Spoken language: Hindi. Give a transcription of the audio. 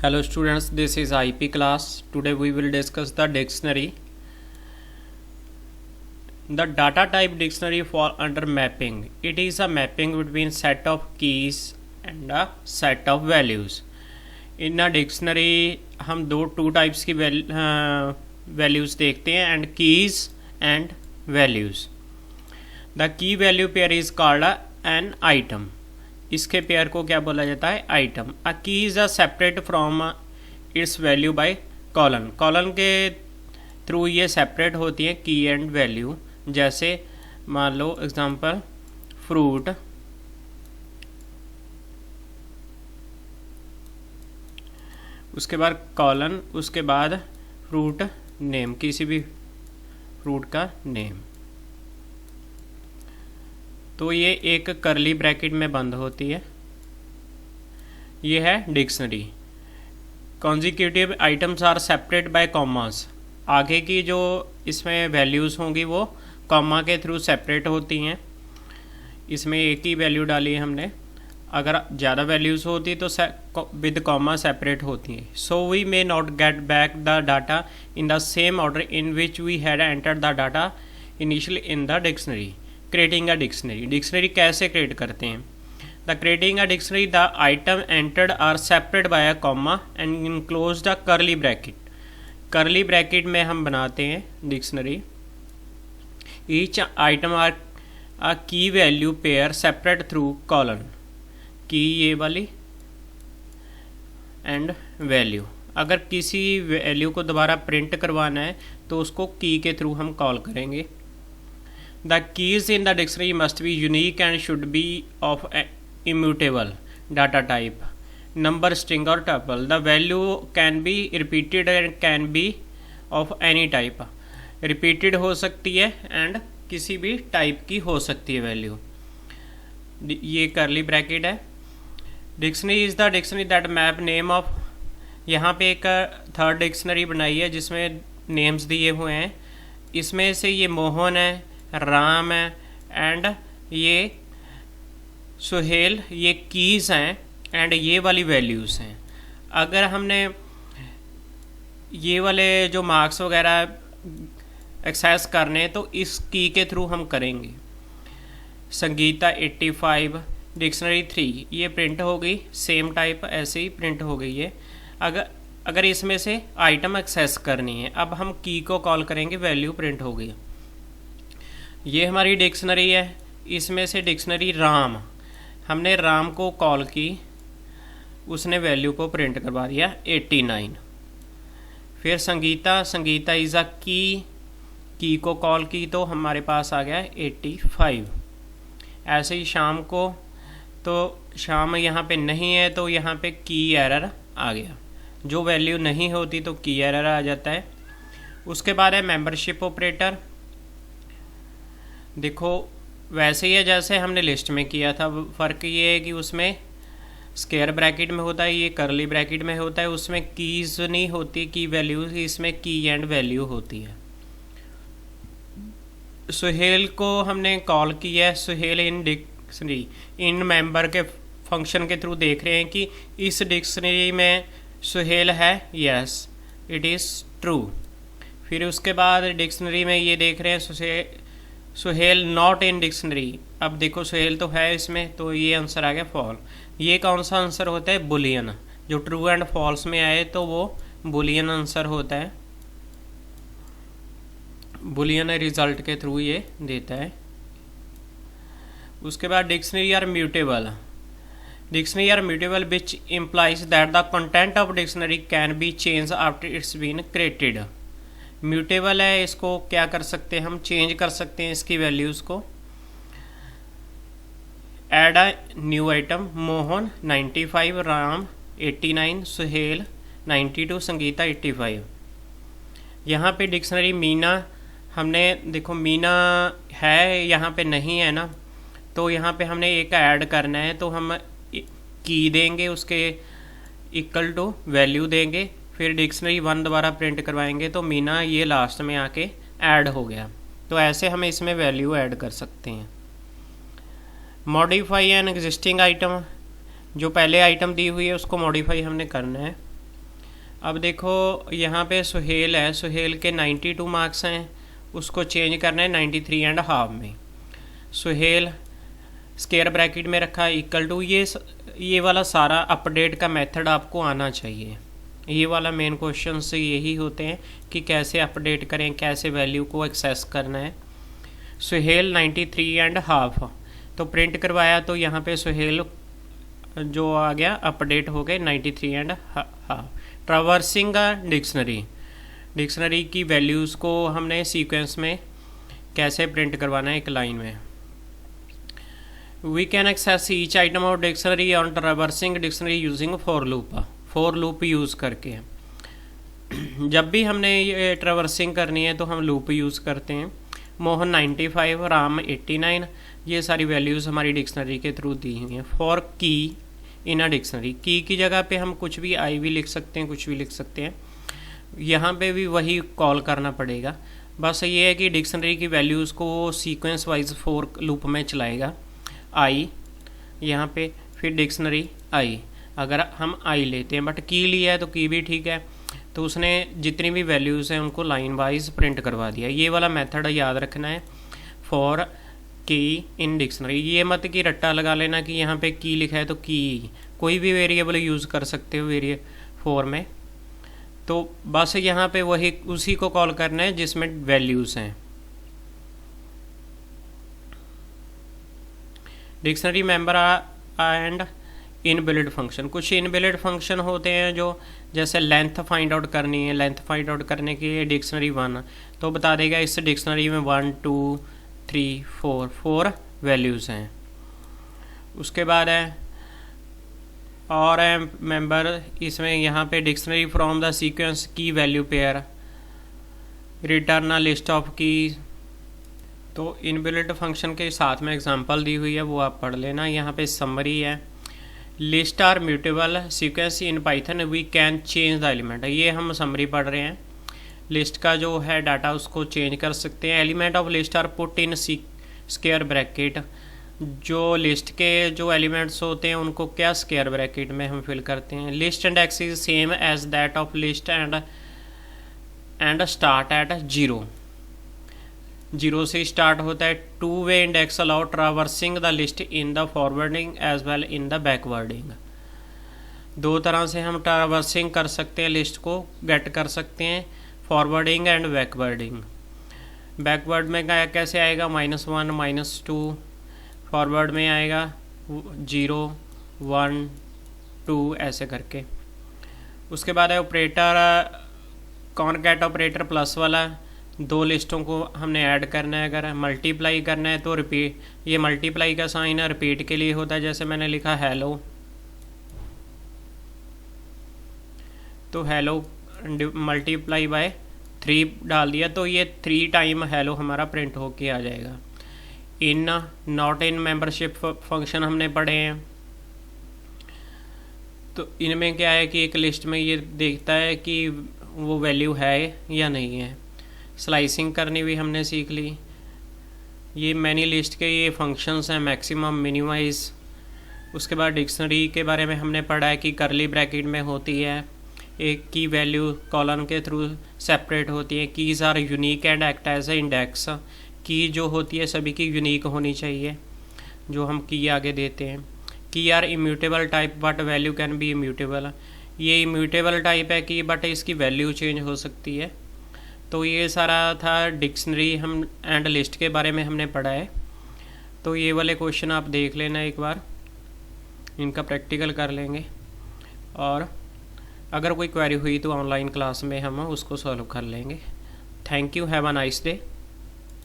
Hello students, this is IP class. Today we will discuss the dictionary. The data type dictionary fall under mapping. It is a mapping between set of keys and a set of values. In a dictionary हम two types की values देखते हैं and keys and values. The key value pair is called an item. इसके पेयर को क्या बोला जाता है? आइटम. अ की is a separate from its value by colon. Colon के थ्रू ये सेपरेट होती है की एंड वैल्यू. जैसे मान लो एग्जांपल फ्रूट, उसके बाद कॉलन, उसके बाद फ्रूट नेम, किसी भी फ्रूट का नेम. तो ये एक करली ब्रैकेट में बंद होती है. ये है dictionary. Consecutive items are separate by commas. आगे की जो इसमें वैल्यूज़ होंगी वो कॉमा के थ्रू सेपरेट होती हैं. इसमें एक ही वैल्यू डाली है हमने. अगर ज़्यादा वैल्यूज़ होती तो विद कॉमा सेपरेट होती हैं. So we may not get back the data in the same order in which we had entered the data initially in the dictionary. Creating a dictionary. Dictionary कैसे क्रिएट करते हैं? The creating a dictionary the item entered are separate by a comma and enclose the curly bracket. Curly bracket में हम बनाते हैं dictionary. Each item are a key value pair separate through colon. की ये वाली एंड वैल्यू. अगर किसी वैल्यू को दोबारा प्रिंट करवाना है तो उसको की के थ्रू हम कॉल करेंगे. The keys in the dictionary must be unique and should be of immutable data type, number, string or tuple. The value can be repeated and can be of any type. Repeated हो सकती है and किसी भी टाइप की हो सकती है वैल्यू. ये करली ब्रैकेट है. Dictionary is the dictionary that map name of. यहाँ पे एक थर्ड डिक्शनरी बनाई है जिसमें नेम्स दिए हुए हैं. इसमें से ये मोहन है, राम है एंड ये सुहेल, ये कीज़ हैं एंड ये वाली वैल्यूज़ हैं. अगर हमने ये वाले जो मार्क्स वगैरह एक्सेस करने तो इस की के थ्रू हम करेंगे. संगीता 85, डिक्शनरी 3 ये प्रिंट हो गई. सेम टाइप ऐसे ही प्रिंट हो गई है. अगर इसमें से आइटम एक्सेस करनी है, अब हम की को कॉल करेंगे, वैल्यू प्रिंट हो गई. ये हमारी डिक्शनरी है. इसमें से डिक्शनरी राम, हमने राम को कॉल की, उसने वैल्यू को प्रिंट करवा दिया 89. फिर संगीता, संगीता इज़ अ की को कॉल की तो हमारे पास आ गया 85. ऐसे ही शाम को, तो शाम यहाँ पे नहीं है तो यहाँ पे की एरर आ गया. जो वैल्यू नहीं होती तो की एरर आ जाता है. उसके बाद है मेंबरशिप ऑपरेटर. देखो वैसे ही है जैसे हमने लिस्ट में किया था. फ़र्क ये है कि उसमें स्क्वायर ब्रैकेट में होता है, ये करली ब्रैकेट में होता है. उसमें कीज़ नहीं होती, की वैल्यू, इसमें की एंड वैल्यू होती है. सुहेल को हमने कॉल किया है. Suhail in dictionary in member के फंक्शन के थ्रू देख रहे हैं कि इस डिक्शनरी में सुहेल है. Yes it is true. फिर उसके बाद डिक्शनरी में ये देख रहे हैं सुहेल नॉट इन डिक्शनरी. अब देखो सुहेल तो है इसमें, तो ये आंसर आ गया फॉल. ये कौन सा आंसर होता है? बुलियन. जो ट्रू एंड फॉल्स में आए तो वो बुलियन आंसर होता है. बुलियन रिजल्ट के थ्रू ये देता है. उसके बाद dictionary are mutable. Dictionary are mutable which implies that the content of dictionary can be change after it's been created. Mutable है, इसको क्या कर सकते हैं हम? चेंज कर सकते हैं इसकी वैल्यूज़ को. Add a new item. Mohan 95, Ram 89, Suhail 92, Sangeeta 85. यहाँ पे डिक्शनरी मीना, हमने देखो मीना है यहाँ पे नहीं है ना, तो यहाँ पे हमने एक ऐड करना है तो हम की देंगे, उसके इक्वल टू वैल्यू देंगे. फिर डिक्शनरी 1 दोबारा प्रिंट करवाएंगे तो मीना ये लास्ट में आके ऐड हो गया. तो ऐसे हम इसमें वैल्यू ऐड कर सकते हैं. Modify an existing item. जो पहले आइटम दी हुई है उसको मॉडिफाई हमने करना है. अब देखो यहाँ पे सुहेल है, सुहेल के 92 मार्क्स हैं, उसको चेंज करना है 93.5 में। सुहेल स्क्वायर ब्रैकेट में रखा है इक्वल टू, ये वाला सारा अपडेट का मेथड आपको आना चाहिए। ये वाला मेन क्वेश्चन से यही होते हैं कि कैसे अपडेट करें, कैसे वैल्यू को एक्सेस करना है। सुहेल 93.5 तो प्रिंट करवाया, तो यहाँ पे सुहेल जो आ गया अपडेट हो गए 93.5। ट्रावर्सिंग डिक्शनरी की वैल्यूज़ को हमने सीक्वेंस में कैसे प्रिंट करवाना है एक लाइन में। We can access each item of dictionary on traversing dictionary using for loop use करके। जब भी हमने ये ट्रावर्सिंग करनी है तो हम लूप यूज़ करते हैं। मोहन 95, राम 89, ये सारी वैल्यूज़ हमारी डिक्शनरी के थ्रू दी हुई हैं। फॉर की इन अ डिक्शनरी, की जगह पे हम कुछ भी आई भी लिख सकते हैं, कुछ भी लिख सकते हैं। यहाँ पे भी वही कॉल करना पड़ेगा। बस ये है कि डिक्शनरी की वैल्यूज़ को सीक्वेंस वाइज फॉर लूप में चलाएगा। आई यहाँ पे, फिर डिक्शनरी आई, अगर हम आई लेते हैं, बट की लिया है तो की भी ठीक है, तो उसने जितनी भी वैल्यूज़ हैं उनको लाइन वाइज प्रिंट करवा दिया। ये वाला मेथड याद रखना है फॉर की इन डिक्शनरी। ये मत कि रट्टा लगा लेना कि यहाँ पे की लिखा है तो की, कोई भी वेरिएबल यूज़ कर सकते हो फॉर में। तो बस यहाँ पे वही उसी को कॉल करना है जिसमें वैल्यूज़ हैं। Dictionary member and inbuilt function, कुछ इनबिल्ट फंक्शन होते हैं जो जैसे लेंथ फाइंड आउट करनी है, लेंथ फाइंड आउट करने के लिए डिक्शनरी 1 तो बता देगा इस डिक्शनरी में 1 2 3 4 वैल्यूज़ हैं। उसके बाद है और मेंबर, इसमें यहाँ पे डिक्शनरी फ्रॉम द सीक्वेंस की value pair, return a list of की। तो इनबिल्ट फंक्शन के साथ में एग्जांपल दी हुई है, वो आप पढ़ लेना। यहाँ पे समरी है। List are mutable sequence in Python, we can change the element, ये हम समरी पढ़ रहे हैं। लिस्ट का जो है डाटा उसको चेंज कर सकते हैं। Element of list are put in square bracket, जो लिस्ट के जो एलिमेंट्स होते हैं उनको क्या स्क्वायर ब्रैकेट में हम फिल करते हैं। List index is same as that of list and start at 0 से स्टार्ट होता है। Two way index allow traversing the list in the forwarding as well in the backwarding. दो तरह से हम ट्रावर्सिंग कर सकते हैं, लिस्ट को गेट कर सकते हैं, फॉरवर्डिंग एंड बैकवर्डिंग। बैकवर्ड में कैसे आएगा, -1 -2, फॉरवर्ड में आएगा 0 1 2 ऐसे करके। उसके बाद है ऑपरेटर, कॉनकैट ऑपरेटर प्लस वाला, दो लिस्टों को हमने ऐड करना है। अगर मल्टीप्लाई करना है तो रिपीट, ये मल्टीप्लाई का साइन है, रिपीट के लिए होता है। जैसे मैंने लिखा हेलो, तो हेलो मल्टीप्लाई बाय 3 डाल दिया, तो ये 3 टाइम हेलो हमारा प्रिंट होके आ जाएगा। In not in membership function हमने पढ़े हैं। तो इनमें क्या है कि एक लिस्ट में ये देखता है कि वो वैल्यू है या नहीं है। स्लाइसिंग करनी भी हमने सीख ली। ये मैनी लिस्ट के ये फंक्शंस हैं, मैक्सिमम, मिनिमाइज। उसके बाद डिक्शनरी के बारे में हमने पढ़ा है कि करली ब्रैकेट में होती है, एक की वैल्यू कॉलम के थ्रू सेपरेट होती है। Keys are unique and act as a index, key जो होती है सभी की यूनिक होनी चाहिए जो हम की आगे देते हैं। Key are immutable type but value can be immutable, ये इम्यूटेबल टाइप है कि बट इसकी वैल्यू चेंज हो सकती है। तो ये सारा था डिक्शनरी हम एंड लिस्ट के बारे में हमने पढ़ा है। तो ये वाले क्वेश्चन आप देख लेना एक बार, इनका प्रैक्टिकल कर लेंगे, और अगर कोई क्वेरी हुई तो ऑनलाइन क्लास में हम उसको सॉल्व कर लेंगे। Thank you, have a nice day.